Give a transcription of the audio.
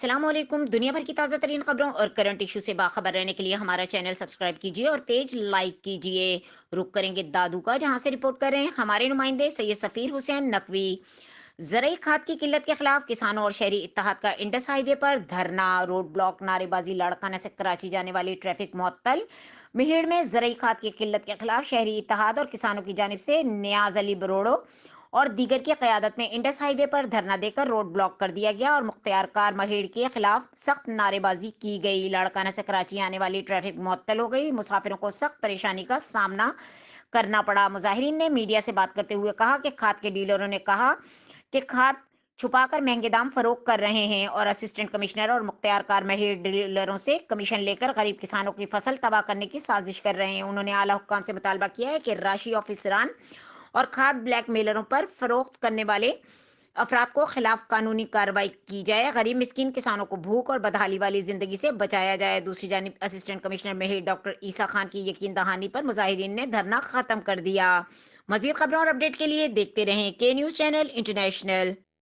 अस्सलाम वालेकुम। दुनिया भर की ताज़ा तरीन खबरों और करंट इशू से बाखबर रहने के लिए हमारा चैनल सब्सक्राइब कीजिए और पेज लाइक कीजिए। रुक करेंगे दादू का, जहां से रिपोर्ट कर रहे हैं हमारे नुमाइंदे सैयद सफीर हुसैन नकवी। ज़रूरी खाद की किल्लत के खिलाफ किसानों और शहरी इत्तेहाद का इंडस हाईवे पर धरना, रोड ब्लॉक, नारेबाजी, लाड़काना से कराची जाने वाली ट्रैफिक मुअत्तल। मिहिड़ में ज़रूरी खाद की किल्लत के खिलाफ शहरी इत्तेहाद और किसानों की जानिब से नियाज अली बरोड़ो और दीगर की क़यादत में इंडस हाईवे पर धरना देकर रोड ब्लॉक कर दिया गया और मुख्तियार कार महेड़ के खिलाफ सख्त नारेबाजी की गई। लाड़काना से कराची आने वाली ट्रैफिक मुअत्तल हो गई। मुसाफिरों को सख्त परेशानी का सामना करना पड़ा। मुजाहिरीन ने मीडिया से बात करते हुए कहा कि खाद के डीलरों ने कहा कि खाद छुपाकर महंगे दाम फरोख्त कर रहे हैं और असिस्टेंट कमिश्नर और मुख्तियार कार महेड़ डीलरों से कमीशन लेकर गरीब किसानों की फसल तबाह करने की साजिश कर रहे हैं। उन्होंने आला हुक्काम से मुतालबा किया है कि राशि ऑफिसरान और खाद ब्लैक मेलरों पर फरोख्त करने वाले अफराद को खिलाफ कानूनी कार्रवाई की जाए। गरीब मिस्कीन किसानों को भूख और बदहाली वाली जिंदगी से बचाया जाए। दूसरी जानिब असिस्टेंट कमिश्नर मेहर डॉक्टर ईसा खान की यकीन दहानी पर मुजाहिरीन ने धरना खत्म कर दिया। मजीद खबरों और अपडेट के लिए देखते रहें के न्यूज चैनल इंटरनेशनल।